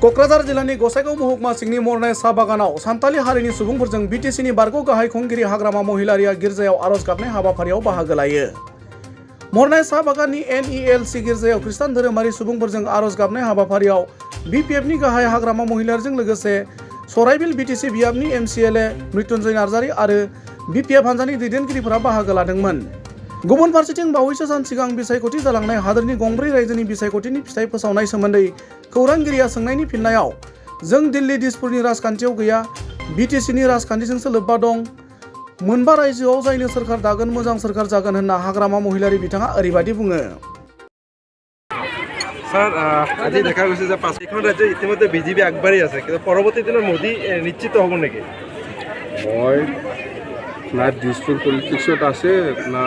क'क्राझार जिल्लानि गसाइगाव महकुमा सिंनि मरनाय साहा बागानाव सान्थालि हारिनि सुबुंफोरजों बिटिसिनि बारग' गाहाय खुंगिरि हाग्रामा महिलारिया गिर्जायाव आर'ज गाबनाय हाबाफारियाव बाहागो लायो। मरनाय साहा बागाननि NELC गिर्जायाव खृष्टान धोरोमारि सुबुंफोरजों आर'ज गाबनाय हाबाफारियाव BPFनि गाहाय हाग्रामा महिलारिजों लोगोसे सराइबिल BTC बियाबनि MCLA मृत्युंजय नार्जारी आरो BPF हान्जानि दैदेनगिरिफोरा बाहागो लादोंमोन। गुबुन फारसेथिं बावैसो सान सिगां बिसायख'थि जालांनाय हादोरनि गंब्रै रायजोनि बिसायख'थिनि फिथाइ फोसावनाय सोमोन्दै खौरांगिरिया सोंनायनि फिननायाव जों दिल्ली दिसपुरनि राजखान्थियाव गैया, BTCनि राजखान्थिजोंसो लोब्बा दं, मोनबा रायजोआव जायनो सोरखार दागोन मोजां सोरखार जागोन होनना हाग्रामा महिलारी बिथाङा ओरैबायदि बुङो। স্যার আজি দেখা গৈছে যে পাঁচখন ৰাজ্য ইতিমধ্যে বিজেপি আগবাঢ়ি আছে, কিন্তু পৰৱৰ্তী দিনত মোদী নিশ্চিত হ'ব নেকি? মই না দিছপুৰ পলিটিক্সত আছে না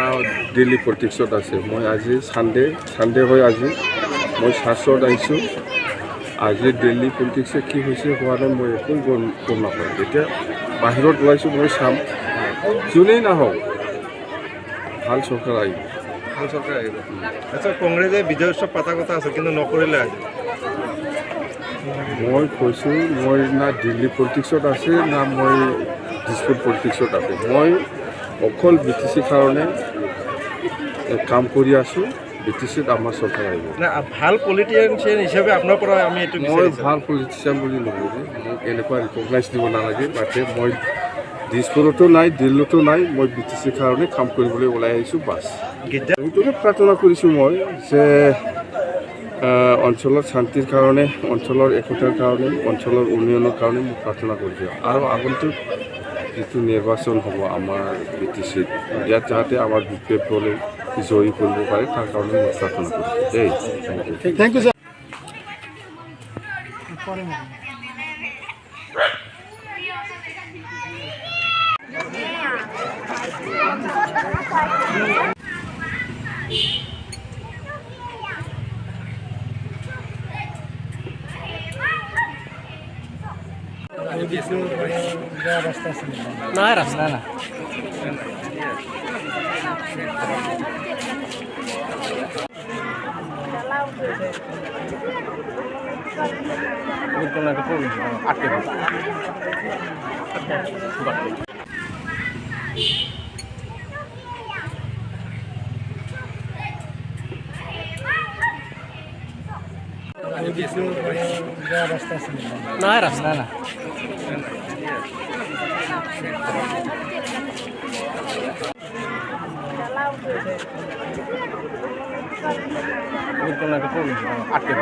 দিল্লী পলিটিক্সত আছে। মই আজি চানডে হয় আজি মই চাৰ্চত আহিছোঁ। আজি দিল্লী পলিটিক্সে কি হৈছে হোৱা নাই মই একো গম নাপাওঁ। এতিয়া বাহিৰত ওলাইছোঁ, মই চাম যোনেই নাহওক ভাল চৰকাৰ আহিব। ভাল চৰকাৰ আহিব। আচ্ছা, কংগ্ৰেছে বিজয় উৎসৱ পতা কথা আছে কিন্তু নকৰিলে আজি। মই কৈছোঁ মই না দিল্লী পলিটিক্সত আছে না মই দিছপুৰ পলিটিক্সত আছে। মই অকল BTC কাৰণে কাম কৰি আছোঁ। BTCত আমাৰ চৰকাৰ আহিব। না ভাল পলিটিচিয়ান হিচাপে আপোনাৰ পৰা আমি এইটো মই ভাল পলিটিচিয়ান বুলি নকওঁ, মোক এনেকুৱা ৰিকগনাইজ দিব নালাগে। বাকী মই দিছপুৰতো নাই, দিল্লীতো নাই, মই BTC কাৰণে কাম কৰিবলৈ ওলাই আহিছোঁ বাছ। সেইটোকে প্ৰাৰ্থনা কৰিছোঁ মই যে অঞ্চলৰ শান্তিৰ কাৰণে, অঞ্চলৰ একতাৰ কাৰণে, অঞ্চলৰ উন্নয়নৰ কাৰণে মই প্ৰাৰ্থনা কৰিছোঁ। আৰু আগন্তুক যিটো নিৰ্বাচন হ'ব আমাৰ BTCত, ইয়াত যাতে আমাৰ BPF দলে জয়ী কৰিব পাৰে তাৰ কাৰণে মই প্ৰাৰ্থনা কৰিছোঁ। দেই, থেংক ইউ ছাৰ। নাই ৰাস্তা না নাই ৰাস্তা না আটকে